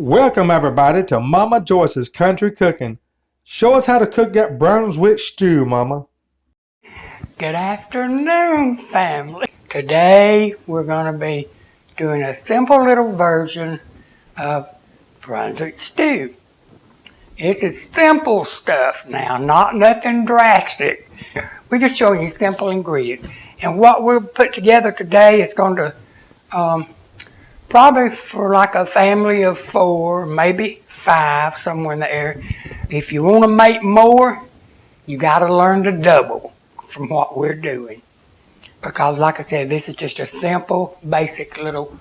Welcome everybody to Mama Joyce's Country Cooking. Show us how to cook that Brunswick stew, Mama. Good afternoon, family. Today we're going to be doing a simple little version of Brunswick stew. It's a simple stuff now, not nothing drastic. We're just showing you simple ingredients. And what we'll put together today is going to probably for like a family of 4, maybe 5, somewhere in the area. If you want to make more, you got to learn to double from what we're doing. Because like I said, this is just a simple, basic little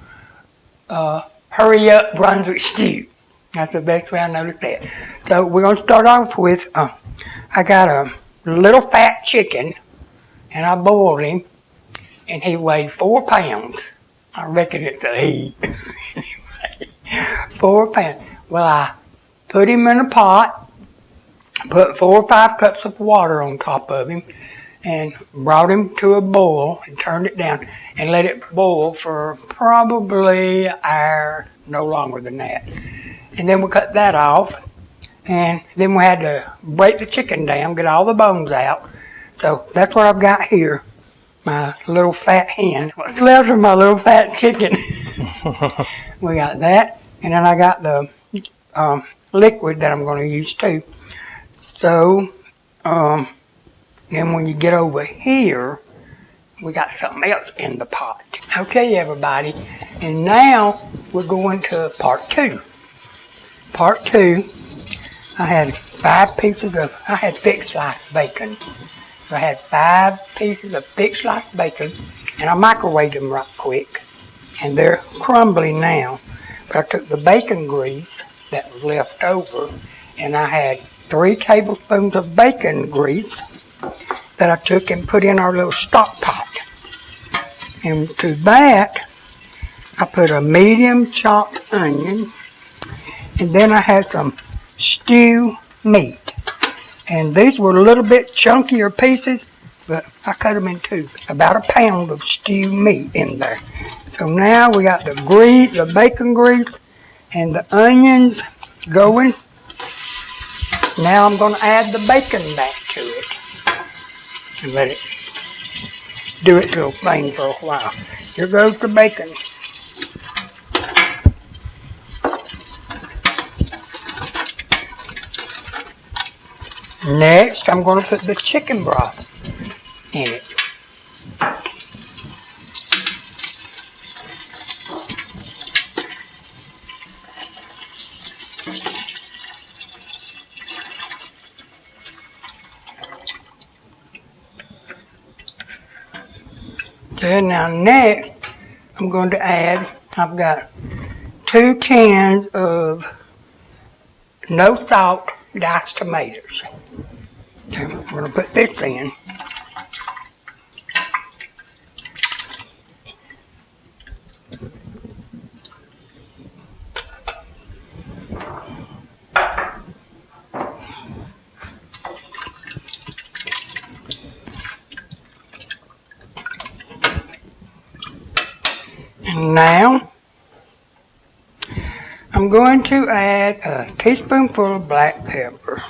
hurry up Brunswick stew. That's the best way I know to say it. So we're going to start off with, I got a little fat chicken, and I boiled him, and he weighed 4 pounds. I reckon it's a he. 4 pounds. Well, I put him in a pot, put 4 or 5 cups of water on top of him, and brought him to a boil and turned it down and let it boil for probably an hour, no longer than that. And then we cut that off, and then we had to break the chicken down, get all the bones out. So that's what I've got here. My little fat hen. What's left of my little fat chicken. We got that, and then I got the liquid that I'm going to use too. So then when you get over here, we got something else in the pot. Okay, everybody, and now we're going to part 2. Part 2, I had 5 pieces of, I had thick sliced bacon. So I had 5 pieces of thick sliced bacon, and I microwaved them right quick. And they're crumbly now. But I took the bacon grease that was left over, and I had 3 tablespoons of bacon grease that I took and put in our little stock pot. And to that, I put a medium chopped onion, and then I had some stew meat. And these were a little bit chunkier pieces, but I cut them in 2. About a pound of stew meat in there. So now we got the grease, the bacon grease, and the onions going. Now I'm going to add the bacon back to it. And let it do its little thing for a while. Here goes the bacon. Next, I'm going to put the chicken broth in it. Okay, now next, I'm going to add, I've got 2 cans of no salt diced tomatoes. Okay, I'm going to put this in. And now, I'm going to add a teaspoonful of black pepper.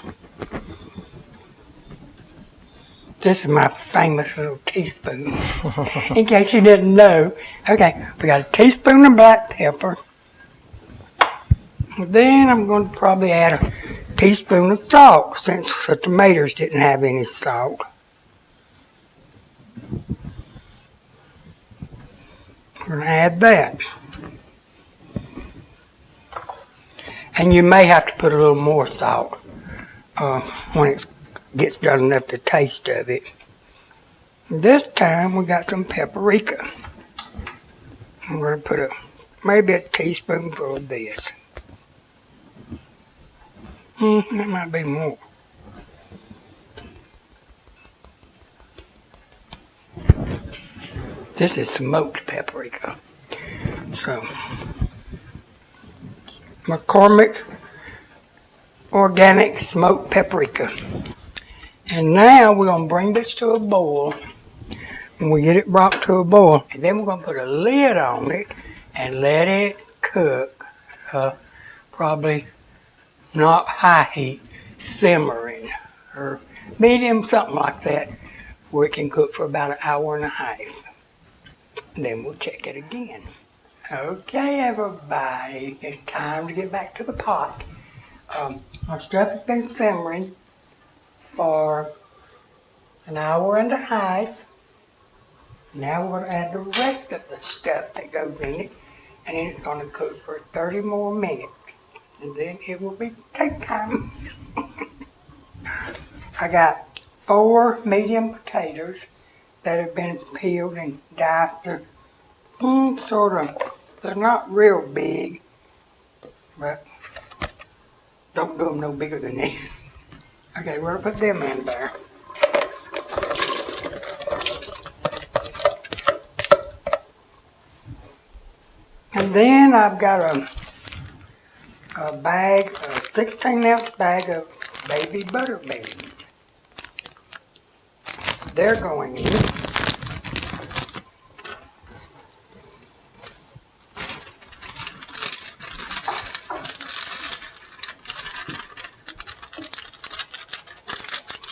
This is my famous little teaspoon, in case you didn't know. Okay, we got a teaspoon of black pepper. Then I'm going to probably add a teaspoon of salt, since the tomatoes didn't have any salt. We're going to add that. And you may have to put a little more salt when it gets done enough to taste of it. This time we got some paprika. I'm going to put maybe a teaspoonful of this. That might be more. This is smoked paprika. So, McCormick organic smoked paprika. And now we're going to bring this to a boil. When we get it brought to a boil, and then we're going to put a lid on it and let it cook probably not high heat, simmering, or medium, something like that, where it can cook for about an hour and a half. Then we'll check it again. Okay, everybody, it's time to get back to the pot. Our stuff has been simmering for an hour and a half. Now we're going to add the rest of the stuff that goes in it, and then it's going to cook for 30 more minutes, and then it will be take time. I got 4 medium potatoes that have been peeled and diced. They're they're not real big, but don't do them no bigger than this. Okay, we're going to put them in there. And then I've got a bag, a 16-ounce bag of baby butter beans. They're going in.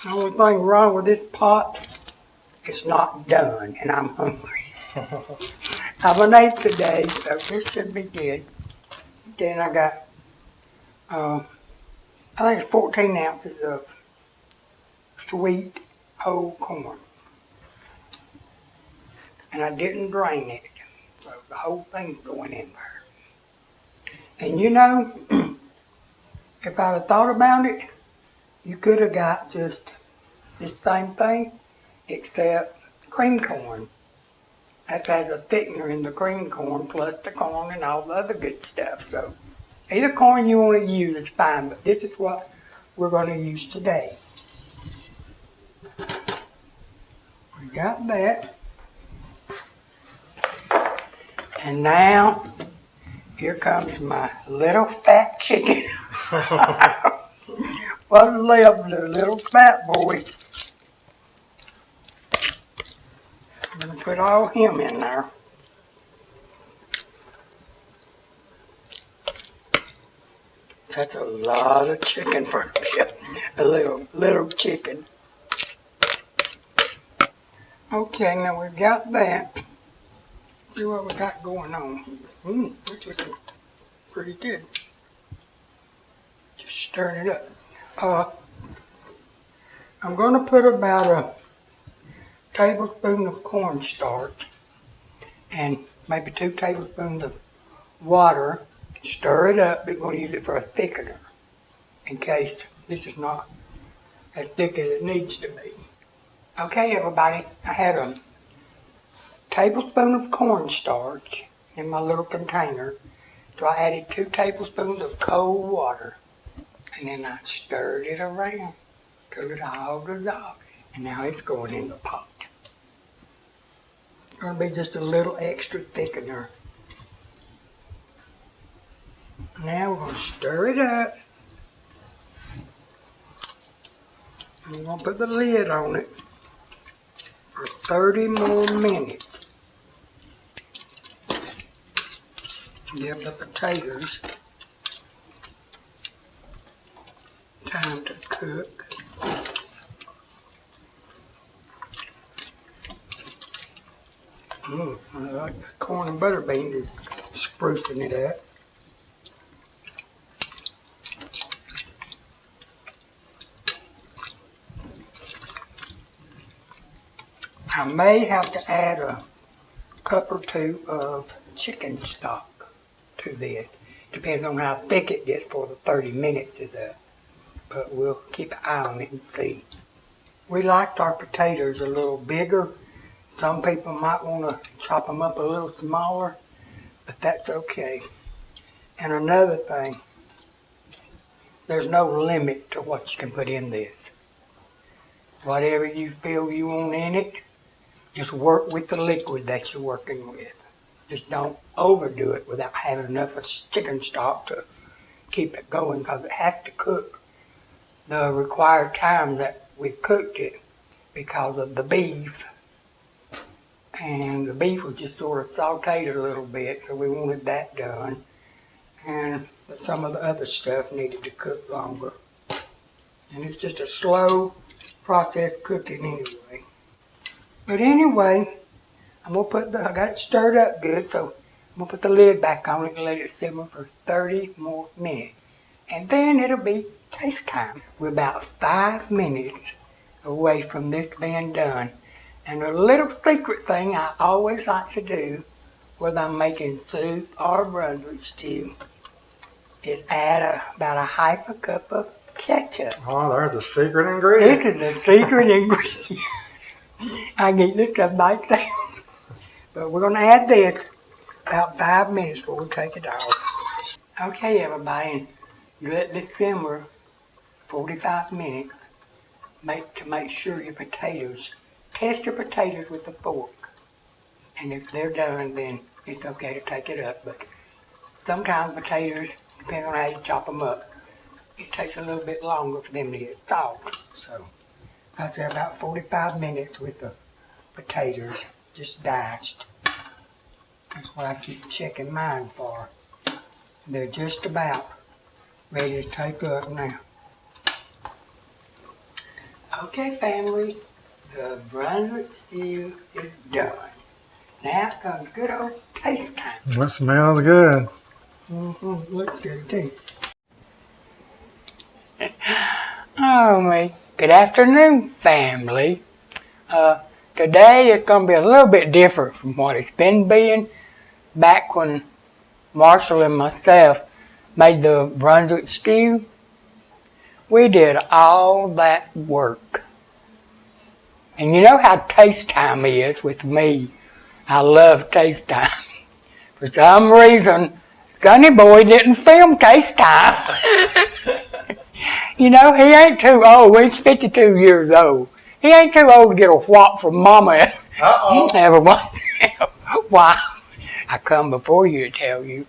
The only thing wrong with this pot, it's not done, and I'm hungry. I haven't ate today, so this should be good. Then I got, I think it's 14 ounces of sweet whole corn. And I didn't drain it, so the whole thing's going in there. And you know, if I'd have thought about it, you could have got just this same thing, except cream corn. That has a thickener in the cream corn, plus the corn and all the other good stuff. So either corn you want to use is fine, but this is what we're going to use today. We got that. And now, here comes my little fat chicken. What left, the little fat boy. I'm going to put all him in there. That's a lot of chicken for a little chicken. Okay, now we've got that. See what we got going on. It's looking pretty good. Just stirring it up. I'm going to put about a tablespoon of cornstarch and maybe 2 tablespoons of water. Stir it up. We're going to use it for a thickener in case this is not as thick as it needs to be. Okay, everybody, I had a tablespoon of cornstarch in my little container, so I added 2 tablespoons of cold water, and then I stirred it around till it all dissolved, and now it's going in the pot. It's going to be just a little extra thickener. Now we're going to stir it up, and we're going to put the lid on it for 30 more minutes. Give the potatoes time to cook. I like the corn and butter beans is sprucing it up. I may have to add a cup or 2 of chicken stock to this. Depends on how thick it gets for the 30 minutes is up. But we'll keep an eye on it and see. We liked our potatoes a little bigger. Some people might want to chop them up a little smaller, but that's okay. And another thing, there's no limit to what you can put in this. Whatever you feel you want in it, just work with the liquid that you're working with. Just don't overdo it without having enough of chicken stock to keep it going, because it has to cook the required time that we've cooked it because of the beef. And the beef was just sort of sauteed a little bit, so we wanted that done. but some of the other stuff needed to cook longer. And it's just a slow process cooking anyway. But anyway, I got it stirred up good, so I'm gonna put the lid back on it and let it simmer for 30 more minutes. And then it'll be taste time. We're about 5 minutes away from this being done. And a little secret thing I always like to do, whether I'm making soup or Brunswick stew, is add about a half a cup of ketchup. Oh, there's the secret ingredient. This is the secret ingredient. I can eat this stuff by itself. But we're going to add this about 5 minutes before we take it off. Okay, everybody, you let this simmer 45 minutes to make sure your potatoes, test your potatoes with a fork. And if they're done, then it's okay to take it up. But sometimes potatoes, depending on how you chop them up, it takes a little bit longer for them to get soft. So I'd say about 45 minutes with the potatoes just diced. That's what I keep checking mine for. They're just about ready to take up now. Okay, family, the Brunswick stew is done. Now comes good old taste time. That smells good. Looks good too. Oh, my. Good afternoon, family. Today it's going to be a little bit different from what it's been being. Back when Marshall and myself made the Brunswick stew, we did all that work. And you know how taste time is with me. I love taste time. For some reason, Sonny Boy didn't film taste time. You know, he ain't too old. He's 52 years old. He ain't too old to get a whop from Mama every once in a while. I come before you to tell you,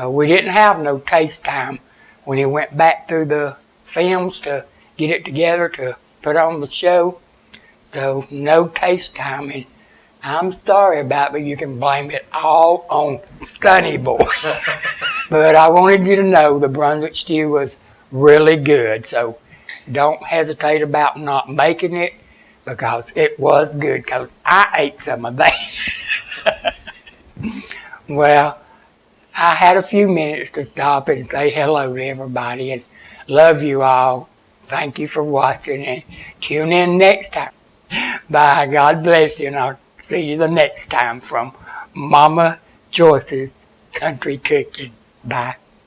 we didn't have no taste time when he went back through the films to get it together to put on the show. So no taste time, and I'm sorry about it, but you can blame it all on Sonny Boy. But I wanted you to know the Brunswick stew was really good, so don't hesitate about not making it, because it was good, because I ate some of that. Well, I had a few minutes to stop and say hello to everybody, and love you all. Thank you for watching, and tune in next time. Bye. God bless you, and I'll see you the next time from Mama Joyce's Country Cooking. Bye.